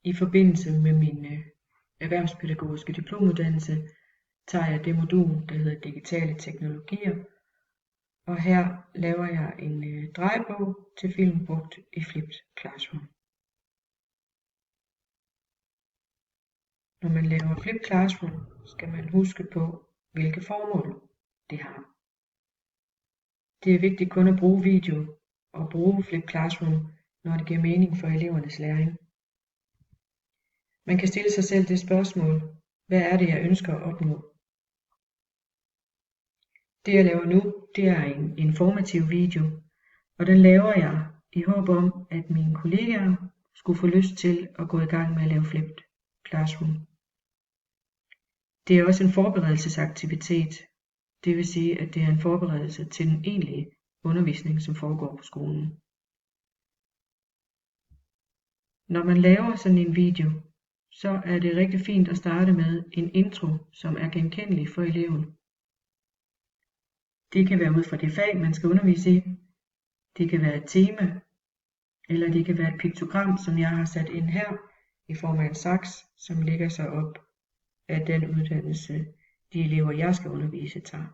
I forbindelse med min erhvervspædagogiske diplomuddannelse tager jeg det modul, der hedder digitale teknologier, og her laver jeg en drejebog til film brugt i Flipped Classroom. Når man laver Flipped Classroom, skal man huske på, hvilke formål det har. Det er vigtigt kun at bruge video og bruge Flipped Classroom, når det giver mening for elevernes læring. Man kan stille sig selv det spørgsmål, hvad er det, jeg ønsker at opnå? Det jeg laver nu, det er en informativ video, og den laver jeg i håb om, at mine kollegaer skulle få lyst til at gå i gang med at lave Flipped Classroom. Det er også en forberedelsesaktivitet, det vil sige, at det er en forberedelse til den egentlige undervisning, som foregår på skolen. Når man laver sådan en video, så er det rigtig fint at starte med en intro, som er genkendelig for eleven. Det kan være ud fra det fag, man skal undervise i. Det kan være et tema, eller det kan være et piktogram, som jeg har sat ind her i form af en saks, som lægger sig op af den uddannelse, de elever, jeg skal undervise, tager.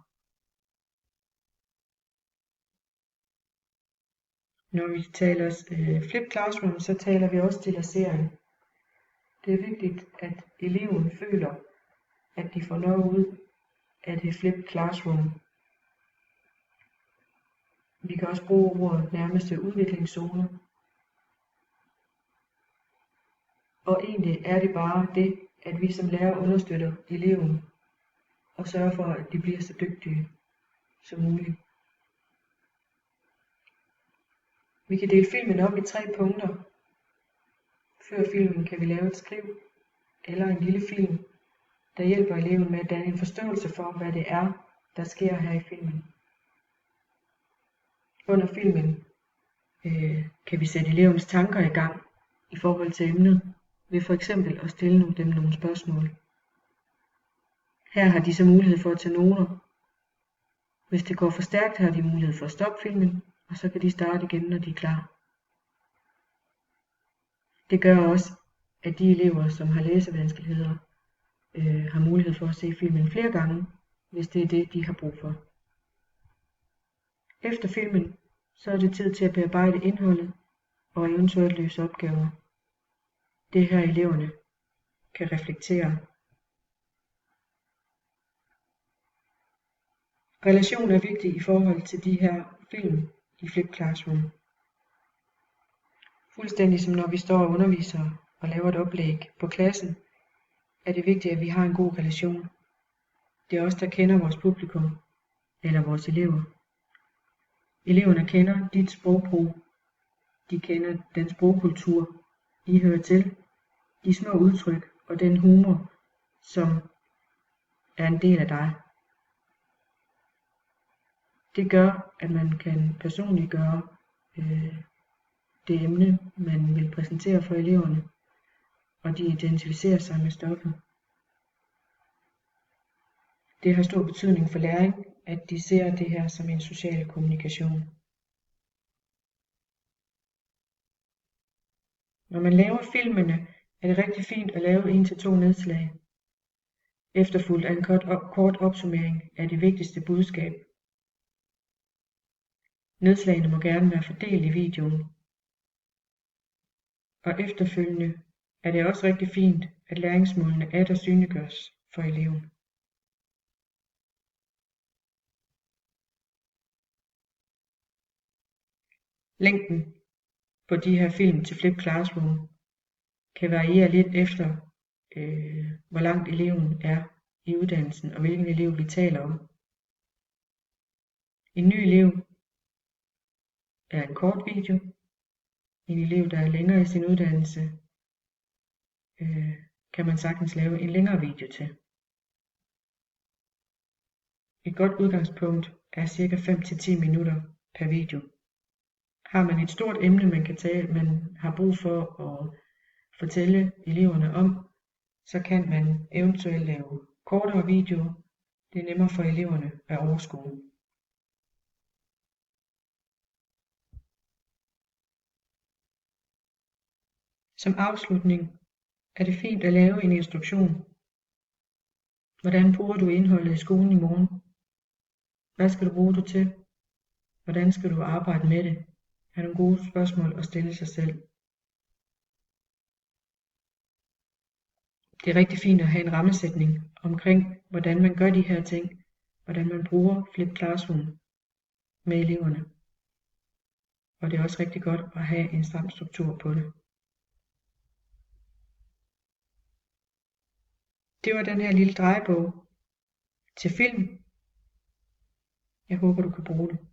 Når vi taler Flipped Classroom, så taler vi også stilladsering. Det er vigtigt, at eleven føler, at de får noget ud af det Flipped Classroom. Vi kan også bruge ordet nærmeste udviklingszone. Og egentlig er det bare det, at vi som lærer understøtter eleven og sørger for, at de bliver så dygtige som muligt. Vi kan dele filmen op i 3 punkter. Før filmen kan vi lave et skriv eller en lille film, der hjælper eleven med at danne en forståelse for, hvad det er, der sker her i filmen. Under filmen kan vi sætte elevens tanker i gang i forhold til emnet, ved for eksempel at stille dem nogle spørgsmål. Her har de så mulighed for at tage noter. Hvis det går for stærkt, har de mulighed for at stoppe filmen, og så kan de starte igen, når de er klar. Det gør også, at de elever, som har læsevanskeligheder, har mulighed for at se filmen flere gange, hvis det er det, de har brug for. Efter filmen, så er det tid til at bearbejde indholdet og eventuelt løse opgaver. Det her eleverne kan reflektere. Relation er vigtig i forhold til de her film i Flipped Classroom. Fuldstændig som når vi står og underviser og laver et oplæg på klassen, er det vigtigt, at vi har en god relation. Det er os, der kender vores publikum eller vores elever. Eleverne kender dit sprogbrug. De kender den sprogkultur, I hører til, de små udtryk og den humor, som er en del af dig. Det gør, at man kan personliggøre det emne, man vil præsentere for eleverne, og de identificerer sig med stoffet. Det har stor betydning for læring, at de ser det her som en social kommunikation. Når man laver filmene, er det rigtig fint at lave 1-2 nedslag, efterfulgt af en kort opsummering af det vigtigste budskab. Nedslagene må gerne være fordelt i videoen. Og efterfølgende er det også rigtig fint, at læringsmålene atter synliggøres for eleven. Længden på de her film til Flipped Classroom kan variere lidt efter, hvor langt eleven er i uddannelsen og hvilken elev vi taler om. En ny elev er en kort video. En elev, der er længere i sin uddannelse, kan man sagtens lave en længere video til. Et godt udgangspunkt er ca. 5-10 minutter per video. Har man et stort emne, man har brug for at fortælle eleverne om, så kan man eventuelt lave kortere videoer. Det er nemmere for eleverne at overskue. Som afslutning Er det fint at lave en instruktion? Hvordan bruger du indholdet i skolen i morgen? Hvad skal du bruge det til? Hvordan skal du arbejde med det? Er nogle gode spørgsmål at stille sig selv. Det er rigtig fint at have en rammesætning omkring, hvordan man gør de her ting, hvordan man bruger Flip Classroom med eleverne. Og det er også rigtig godt at have en stram struktur på det. Det var den her lille drejebog til film. Jeg håber, du kan bruge det.